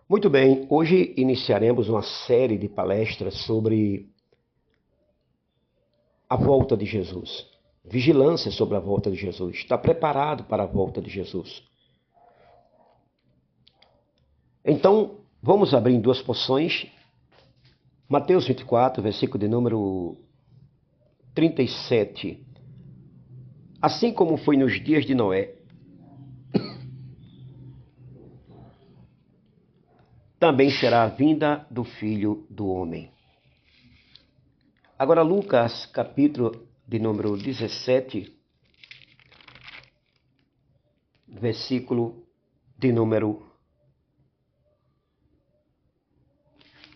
Muito bem, hoje iniciaremos uma série de palestras sobre a volta de Jesus. Vigilância sobre a volta de Jesus. Está preparado para a volta de Jesus. Então, vamos abrir em duas porções. Mateus 24, versículo de número 37. Assim como foi nos dias de Noé, também será a vinda do Filho do Homem. Agora, Lucas, capítulo de número 17, versículo de número...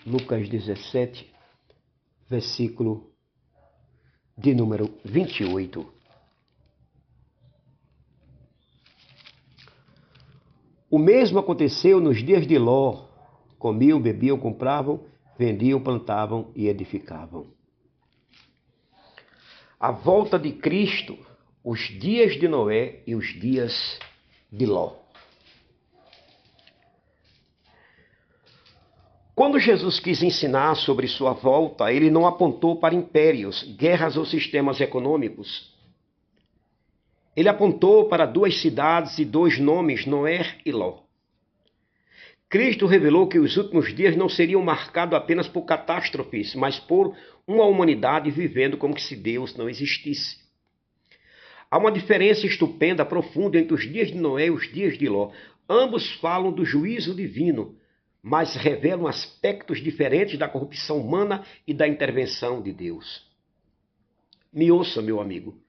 Lucas 17, versículo de número 28. O mesmo aconteceu nos dias de Ló. Comiam, bebiam, compravam, vendiam, plantavam e edificavam. A volta de Cristo, os dias de Noé e os dias de Ló. Quando Jesus quis ensinar sobre sua volta, ele não apontou para impérios, guerras ou sistemas econômicos. Ele apontou para duas cidades e dois nomes, Noé e Ló. Cristo revelou que os últimos dias não seriam marcados apenas por catástrofes, mas por uma humanidade vivendo como se Deus não existisse. Há uma diferença estupenda, profunda entre os dias de Noé e os dias de Ló. Ambos falam do juízo divino, mas revelam aspectos diferentes da corrupção humana e da intervenção de Deus. Me ouça, meu amigo.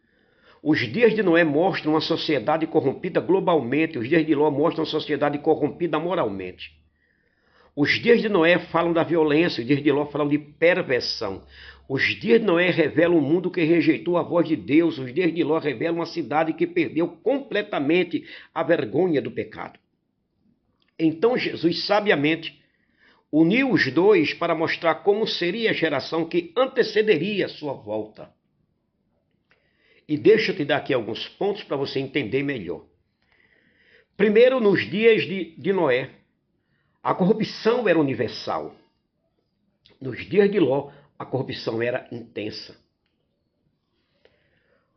Os dias de Noé mostram uma sociedade corrompida globalmente, os dias de Ló mostram uma sociedade corrompida moralmente. Os dias de Noé falam da violência, os dias de Ló falam de perversão. Os dias de Noé revelam um mundo que rejeitou a voz de Deus, os dias de Ló revelam uma cidade que perdeu completamente a vergonha do pecado. Então Jesus sabiamente uniu os dois para mostrar como seria a geração que antecederia a sua volta. E deixa eu te dar aqui alguns pontos para você entender melhor. Primeiro, nos dias de Noé, a corrupção era universal. Nos dias de Ló, a corrupção era intensa.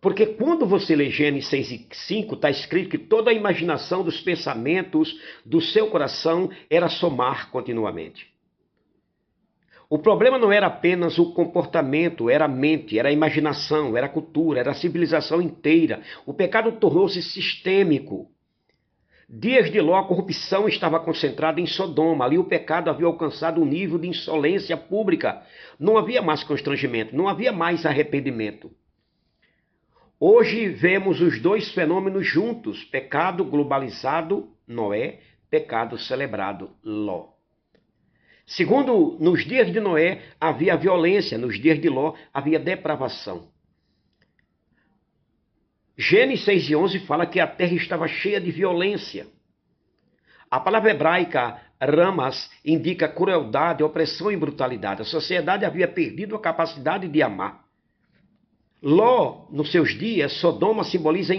Porque quando você lê Gênesis 6 e 5, está escrito que toda a imaginação dos pensamentos do seu coração era somar continuamente. O problema não era apenas o comportamento, era a mente, era a imaginação, era a cultura, era a civilização inteira. O pecado tornou-se sistêmico. Dias de Ló, a corrupção estava concentrada em Sodoma. Ali o pecado havia alcançado um nível de insolência pública. Não havia mais constrangimento, não havia mais arrependimento. Hoje vemos os dois fenômenos juntos: pecado globalizado, Noé, pecado celebrado, Ló. Segundo, nos dias de Noé havia violência, nos dias de Ló havia depravação. Gênesis 6 e 11 fala que a terra estava cheia de violência. A palavra hebraica ramas indica crueldade, opressão e brutalidade. A sociedade havia perdido a capacidade de amar. Ló, nos seus dias, Sodoma simboliza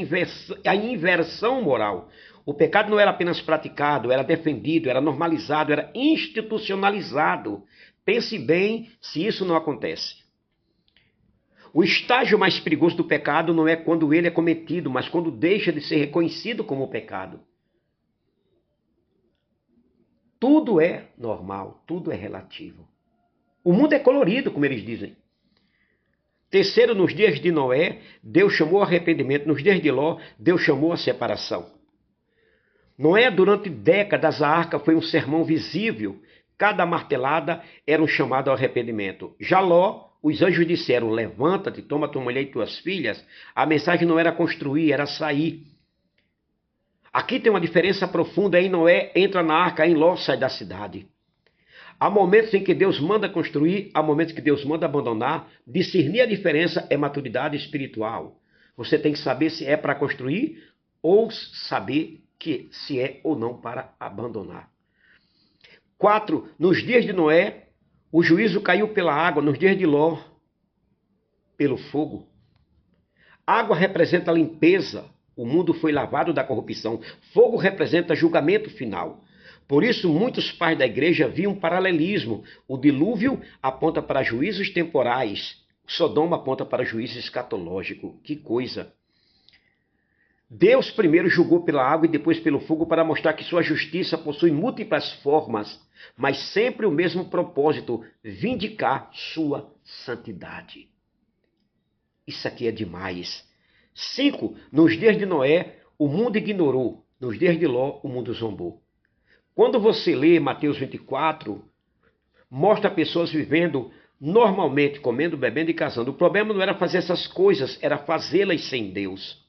a inversão moral. O pecado não era apenas praticado, era defendido, era normalizado, era institucionalizado. Pense bem se isso não acontece. O estágio mais perigoso do pecado não é quando ele é cometido, mas quando deixa de ser reconhecido como pecado. Tudo é normal, tudo é relativo. O mundo é colorido, como eles dizem. Terceiro, nos dias de Noé, Deus chamou o arrependimento. Nos dias de Ló, Deus chamou a separação. Noé, durante décadas, a arca foi um sermão visível. Cada martelada era um chamado ao arrependimento. Já Ló, os anjos disseram: levanta-te, toma tua mulher e tuas filhas. A mensagem não era construir, era sair. Aqui tem uma diferença profunda. Em Noé entra na arca, em Ló sai da cidade. Há momentos em que Deus manda construir, há momentos que Deus manda abandonar. Discernir a diferença é maturidade espiritual. Você tem que saber se é para construir ou saber que se é ou não para abandonar. 4. Nos dias de Noé, o juízo caiu pela água. Nos dias de Ló, pelo fogo. Água representa a limpeza. O mundo foi lavado da corrupção. Fogo representa julgamento final. Por isso, muitos pais da igreja viam um paralelismo. O dilúvio aponta para juízos temporais, Sodoma aponta para juízo escatológico. Que coisa! Deus primeiro julgou pela água e depois pelo fogo para mostrar que sua justiça possui múltiplas formas, mas sempre o mesmo propósito: vindicar sua santidade. Isso aqui é demais. 5. Nos dias de Noé, o mundo ignorou. Nos dias de Ló, o mundo zombou. Quando você lê Mateus 24, mostra pessoas vivendo normalmente, comendo, bebendo e casando. O problema não era fazer essas coisas, era fazê-las sem Deus.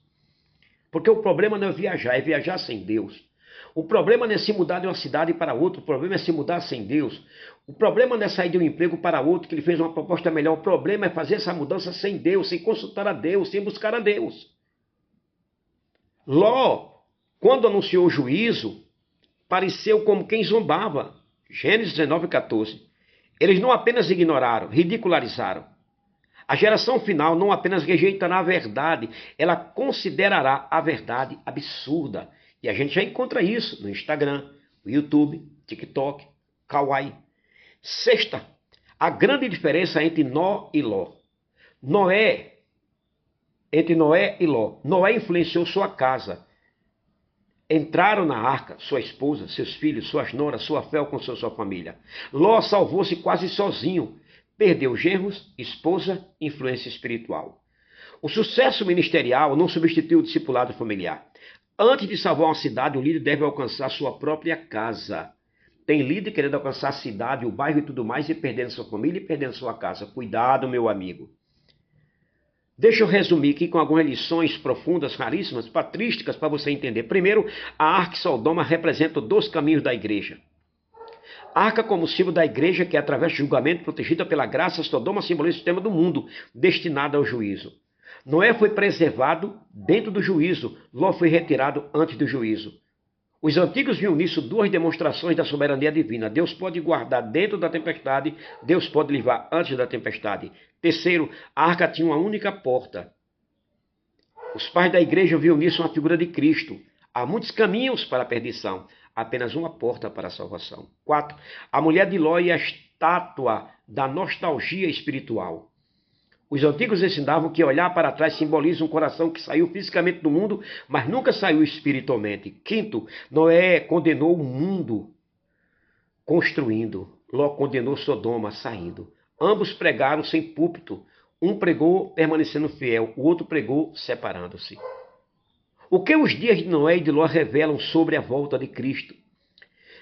Porque o problema não é viajar sem Deus. O problema não é se mudar de uma cidade para outra, o problema é se mudar sem Deus. O problema não é sair de um emprego para outro, que ele fez uma proposta melhor. O problema é fazer essa mudança sem Deus, sem consultar a Deus, sem buscar a Deus. Ló, quando anunciou o juízo, pareceu como quem zombava. Gênesis 19:14. Eles não apenas ignoraram, ridicularizaram. A geração final não apenas rejeitará a verdade, ela considerará a verdade absurda. E a gente já encontra isso no Instagram, no YouTube, TikTok, Kawaii. 6. A grande diferença entre Nó e Ló. Entre Noé e Ló. Noé influenciou sua casa. Entraram na arca, sua esposa, seus filhos, suas noras, sua fé alcançou sua família. Ló salvou-se quase sozinho. Perdeu genros, esposa, influência espiritual. O sucesso ministerial não substitui o discipulado familiar. Antes de salvar uma cidade, o líder deve alcançar sua própria casa. Tem líder querendo alcançar a cidade, o bairro e tudo mais, e perdendo sua família e perdendo sua casa. Cuidado, meu amigo. Deixa eu resumir aqui com algumas lições profundas, raríssimas, patrísticas, para você entender. Primeiro, a arca e Sodoma representam 2 caminhos da igreja. A arca como símbolo da igreja, que é através do julgamento, protegida pela graça, Sodoma simboliza o sistema do mundo, destinado ao juízo. Noé foi preservado dentro do juízo, Ló foi retirado antes do juízo. Os antigos viam nisso 2 demonstrações da soberania divina. Deus pode guardar dentro da tempestade, Deus pode livrar antes da tempestade. Terceiro, a arca tinha uma única porta. Os pais da igreja viam nisso uma figura de Cristo. Há muitos caminhos para a perdição, apenas uma porta para a salvação. 4. A mulher de Ló é a estátua da nostalgia espiritual. Os antigos ensinavam que olhar para trás simboliza um coração que saiu fisicamente do mundo, mas nunca saiu espiritualmente. 5. Noé condenou o mundo construindo. Ló condenou Sodoma saindo. Ambos pregaram sem púlpito. Um pregou permanecendo fiel, o outro pregou separando-se. O que os dias de Noé e de Ló revelam sobre a volta de Cristo?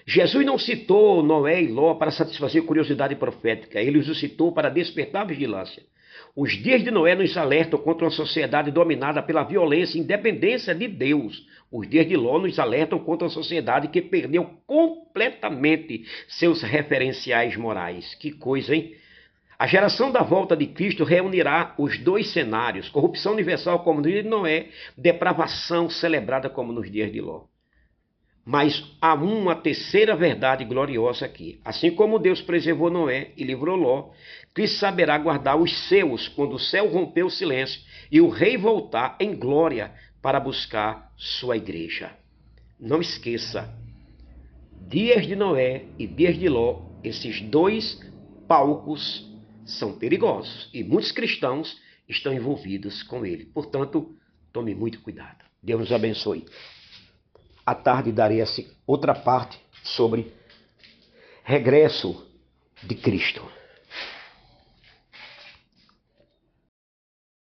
Jesus não citou Noé e Ló para satisfazer curiosidade profética. Ele os citou para despertar a vigilância. Os dias de Noé nos alertam contra uma sociedade dominada pela violência e independência de Deus. Os dias de Ló nos alertam contra uma sociedade que perdeu completamente seus referenciais morais. Que coisa, hein? A geração da volta de Cristo reunirá os 2 cenários: corrupção universal como nos dias de Noé, depravação celebrada como nos dias de Ló. Mas há uma terceira verdade gloriosa aqui. Assim como Deus preservou Noé e livrou Ló, Cristo saberá guardar os seus quando o céu romper o silêncio e o rei voltar em glória para buscar sua igreja. Não esqueça, dias de Noé e dias de Ló, esses 2 palcos são perigosos e muitos cristãos estão envolvidos com ele. Portanto, tome muito cuidado. Deus nos abençoe. À tarde darei essa outra parte sobre regresso de Cristo.